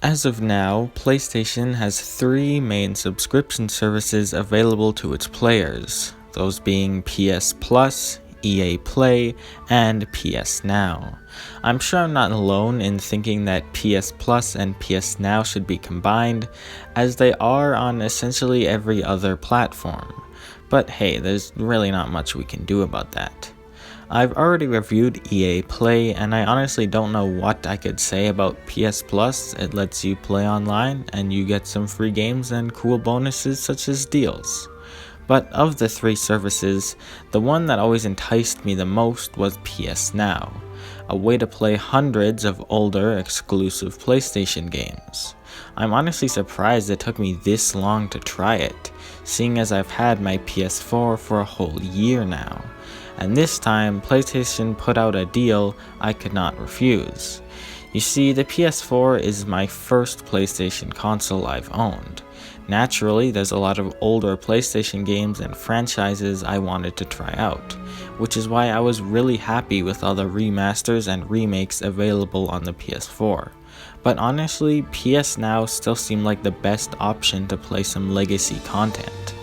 As of now, PlayStation has three main subscription services available to its players, those being PS Plus, EA Play, and PS Now. I'm sure I'm not alone in thinking that PS Plus and PS Now should be combined, as they are on essentially every other platform. But hey, there's really not much we can do about that. I've already reviewed EA Play, and I honestly don't know what I could say about PS Plus. It lets you play online, and you get some free games and cool bonuses such as deals. But of the three services, the one that always enticed me the most was PS Now, a way to play hundreds of older exclusive PlayStation games. I'm honestly surprised it took me this long to try it, seeing as I've had my PS4 for a whole year now. And this time, PlayStation put out a deal I could not refuse. You see, the PS4 is my first PlayStation console I've owned. Naturally, there's a lot of older PlayStation games and franchises I wanted to try out, which is why I was really happy with all the remasters and remakes available on the PS4. But honestly, PS Now still seemed like the best option to play some legacy content.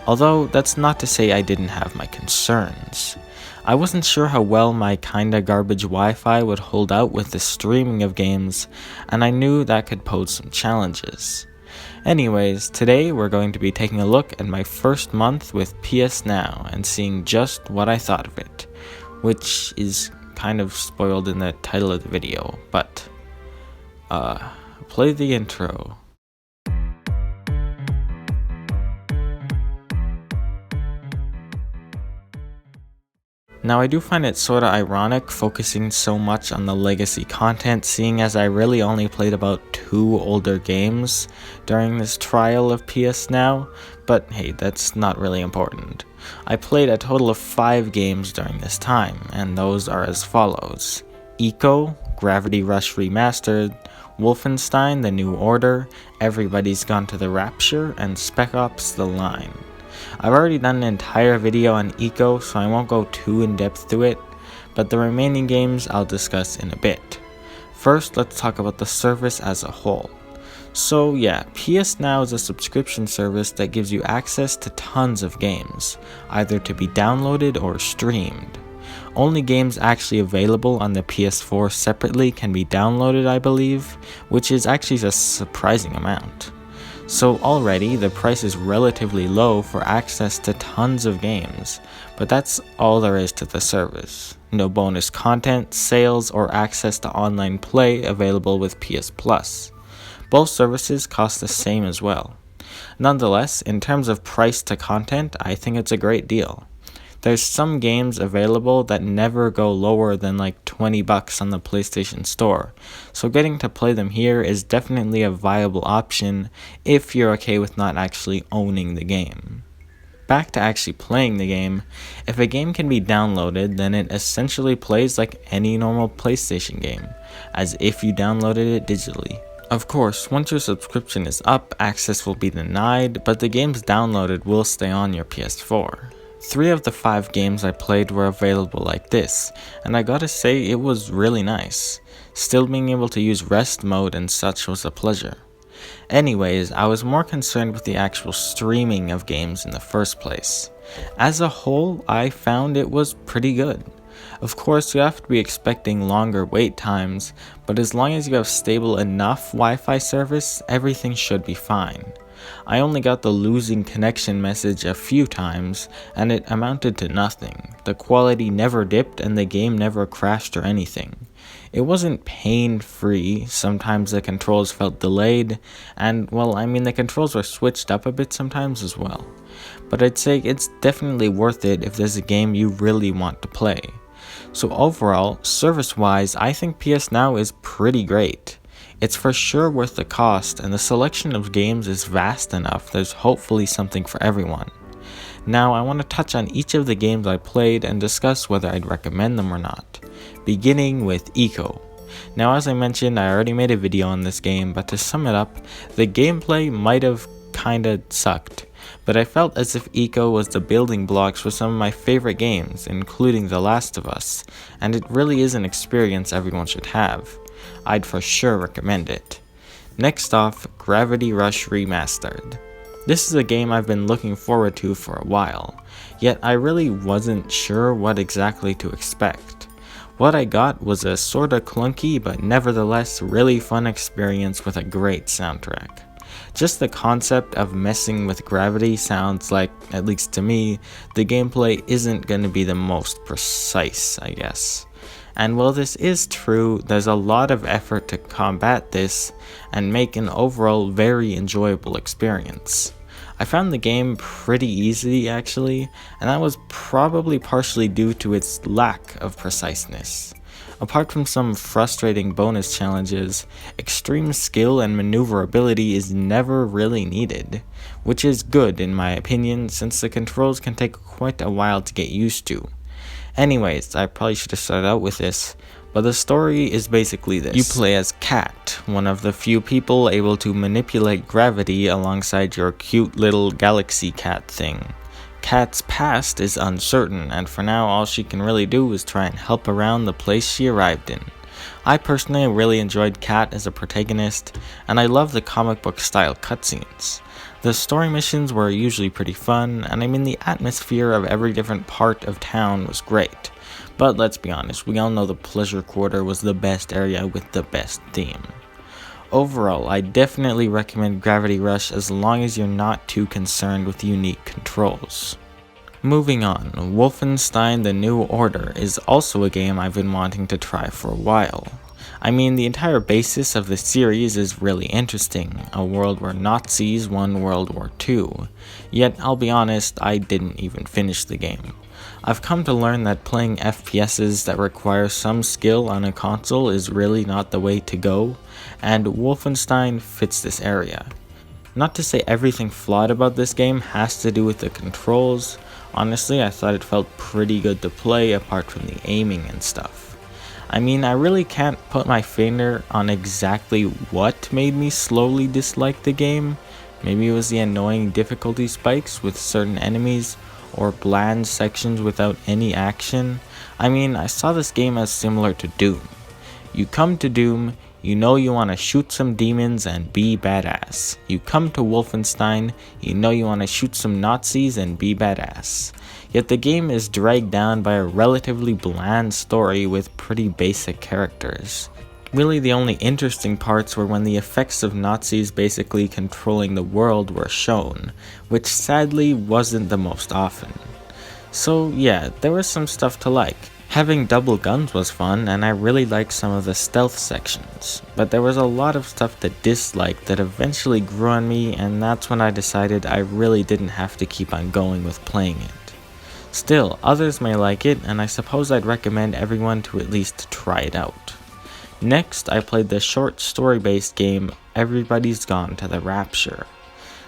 Although, that's not to say I didn't have my concerns. I wasn't sure how well my kinda garbage Wi-Fi would hold out with the streaming of games, and I knew that could pose some challenges. Anyways, today we're going to be taking a look at my first month with PS Now and seeing just what I thought of it, which is kind of spoiled in the title of the video, but play the intro. Now I do find it sorta ironic focusing so much on the legacy content, seeing as I really only played about 2 older games during this trial of PS Now, but hey, that's not really important. I played a total of 5 games during this time, and those are as follows: Eco, Gravity Rush Remastered, Wolfenstein: The New Order, Everybody's Gone to the Rapture, and Spec Ops: The Line. I've already done an entire video on Eco, so I won't go too in depth to it, but the remaining games I'll discuss in a bit. First, let's talk about the service as a whole. So yeah, PS Now is a subscription service that gives you access to tons of games, either to be downloaded or streamed. Only games actually available on the PS4 separately can be downloaded, I believe, which is actually a surprising amount. So already, the price is relatively low for access to tons of games, but that's all there is to the service. No bonus content, sales, or access to online play available with PS Plus. Both services cost the same as well. Nonetheless, in terms of price to content, I think it's a great deal. There's some games available that never go lower than like $20 on the PlayStation Store, so getting to play them here is definitely a viable option if you're okay with not actually owning the game. Back to actually playing the game, if a game can be downloaded, then it essentially plays like any normal PlayStation game, as if you downloaded it digitally. Of course, once your subscription is up, access will be denied, but the games downloaded will stay on your PS4. 3 of the 5 games I played were available like this, and I gotta say it was really nice. Still being able to use rest mode and such was a pleasure. Anyways, I was more concerned with the actual streaming of games in the first place. As a whole, I found it was pretty good. Of course, you have to be expecting longer wait times, but as long as you have stable enough Wi-Fi service, everything should be fine. I only got the losing connection message a few times, and it amounted to nothing. The quality never dipped and the game never crashed or anything. It wasn't pain-free, sometimes the controls felt delayed, and well, the controls were switched up a bit sometimes as well. But I'd say it's definitely worth it if there's a game you really want to play. So overall, service-wise, I think PS Now is pretty great. It's for sure worth the cost, and the selection of games is vast enough there's hopefully something for everyone. Now I want to touch on each of the games I played and discuss whether I'd recommend them or not, beginning with Eco. Now as I mentioned, I already made a video on this game, but to sum it up, the gameplay might have kinda sucked, but I felt as if Eco was the building blocks for some of my favorite games, including The Last of Us, and it really is an experience everyone should have. I'd for sure recommend it. Next off, Gravity Rush Remastered. This is a game I've been looking forward to for a while, yet I really wasn't sure what exactly to expect. What I got was a sorta clunky but nevertheless really fun experience with a great soundtrack. Just the concept of messing with gravity sounds like, at least to me, the gameplay isn't going to be the most precise, I guess. And while this is true, there's a lot of effort to combat this and make an overall very enjoyable experience. I found the game pretty easy actually, and that was probably partially due to its lack of preciseness. Apart from some frustrating bonus challenges, extreme skill and maneuverability is never really needed, which is good in my opinion since the controls can take quite a while to get used to. Anyways, I probably should have started out with this, but the story is basically this. You play as Cat, one of the few people able to manipulate gravity alongside your cute little galaxy cat thing. Cat's past is uncertain, and for now all she can really do is try and help around the place she arrived in. I personally really enjoyed Cat as a protagonist, and I love the comic book style cutscenes. The story missions were usually pretty fun, and I mean the atmosphere of every different part of town was great. But let's be honest, we all know the Pleasure Quarter was the best area with the best theme. Overall, I definitely recommend Gravity Rush as long as you're not too concerned with unique controls. Moving on, Wolfenstein: The New Order is also a game I've been wanting to try for a while. I mean, the entire basis of the series is really interesting, a world where Nazis won World War II, yet I'll be honest, I didn't even finish the game. I've come to learn that playing FPSs that require some skill on a console is really not the way to go, and Wolfenstein fits this area. Not to say everything flawed about this game has to do with the controls, honestly I thought it felt pretty good to play apart from the aiming and stuff. I mean, I really can't put my finger on exactly what made me slowly dislike the game. Maybe it was the annoying difficulty spikes with certain enemies, or bland sections without any action. I mean, I saw this game as similar to Doom. You come to Doom, you know you want to shoot some demons and be badass. You come to Wolfenstein, you know you want to shoot some Nazis and be badass. Yet the game is dragged down by a relatively bland story with pretty basic characters. Really the only interesting parts were when the effects of Nazis basically controlling the world were shown, which sadly wasn't the most often. So yeah, there was some stuff to like. Having double guns was fun, and I really liked some of the stealth sections, but there was a lot of stuff to dislike that eventually grew on me, and that's when I decided I really didn't have to keep on going with playing it. Still, others may like it, and I suppose I'd recommend everyone to at least try it out. Next, I played the short story-based game Everybody's Gone to the Rapture.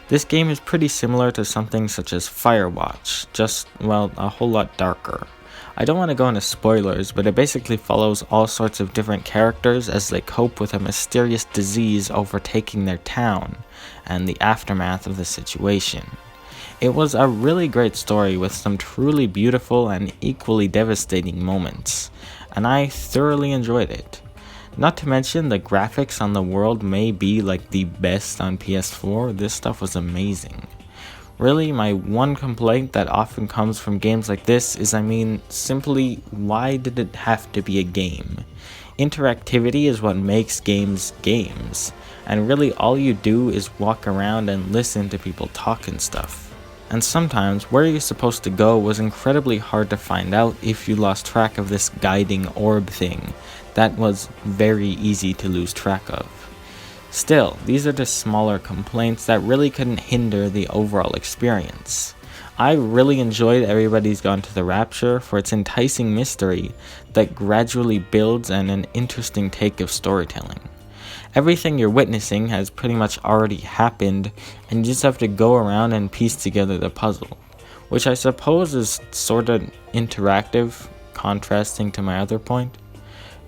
This game is pretty similar to something such as Firewatch, just, well, a whole lot darker. I don't want to go into spoilers, but it basically follows all sorts of different characters as they cope with a mysterious disease overtaking their town, and the aftermath of the situation. It was a really great story with some truly beautiful and equally devastating moments, and I thoroughly enjoyed it. Not to mention the graphics on the world may be like the best on PS4, this stuff was amazing. Really, my one complaint that often comes from games like this is, simply why did it have to be a game? Interactivity is what makes games games, and really all you do is walk around and listen to people talk and stuff. And sometimes where you're supposed to go was incredibly hard to find out if you lost track of this guiding orb thing that was very easy to lose track of. Still, these are just smaller complaints that really couldn't hinder the overall experience. I really enjoyed Everybody's Gone to the Rapture for its enticing mystery that gradually builds and an interesting take of storytelling. Everything you're witnessing has pretty much already happened, and you just have to go around and piece together the puzzle, which I suppose is sorta interactive, contrasting to my other point.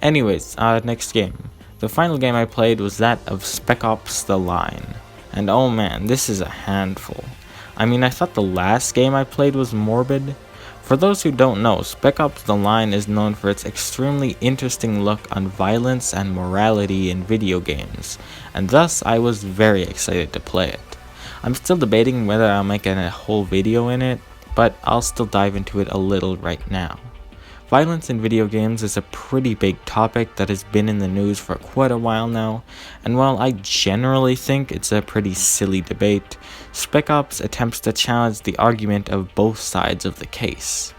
Anyways, next game. The final game I played was that of Spec Ops: The Line, and oh man, this is a handful. I thought the last game I played was morbid. For those who don't know, Spec Ops The Line is known for its extremely interesting look on violence and morality in video games, and thus I was very excited to play it. I'm still debating whether I'll make a whole video in it, but I'll still dive into it a little right now. Violence in video games is a pretty big topic that has been in the news for quite a while now, and while I generally think it's a pretty silly debate, Spec Ops attempts to challenge the argument of both sides of the case.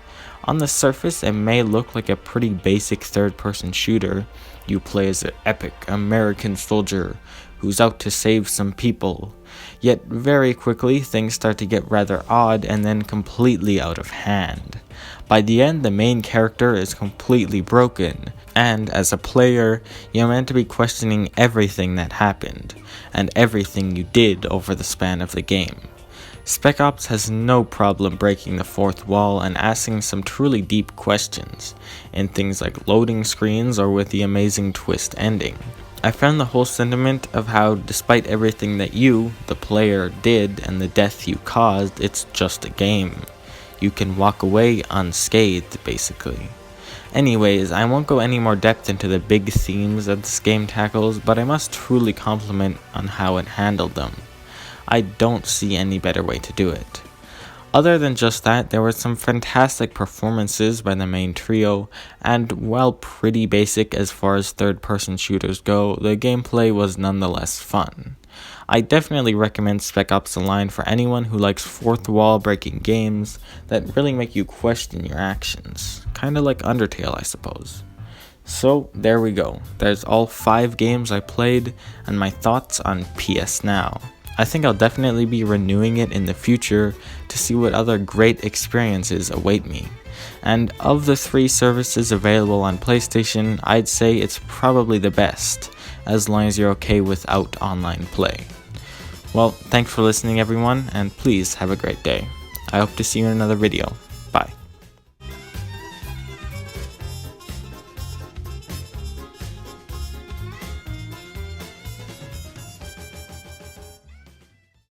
On the surface, it may look like a pretty basic third-person shooter. You play as an epic American soldier who's out to save some people. Yet very quickly, things start to get rather odd and then completely out of hand. By the end, the main character is completely broken, and as a player, you're meant to be questioning everything that happened, and everything you did over the span of the game. Spec Ops has no problem breaking the fourth wall and asking some truly deep questions, in things like loading screens or with the amazing twist ending. I found the whole sentiment of how, despite everything that you, the player, did and the death you caused, it's just a game. You can walk away unscathed, basically. Anyways, I won't go any more depth into the big themes that this game tackles, but I must truly compliment on how it handled them. I don't see any better way to do it. Other than just that, there were some fantastic performances by the main trio, and while pretty basic as far as third-person shooters go, the gameplay was nonetheless fun. I definitely recommend Spec Ops The Line for anyone who likes fourth wall breaking games that really make you question your actions. Kinda like Undertale, I suppose. So there we go. There's all 5 games I played and my thoughts on PS Now. I think I'll definitely be renewing it in the future to see what other great experiences await me. And of the 3 services available on PlayStation, I'd say it's probably the best, as long as you're okay without online play. Well, thanks for listening everyone, and please have a great day. I hope to see you in another video.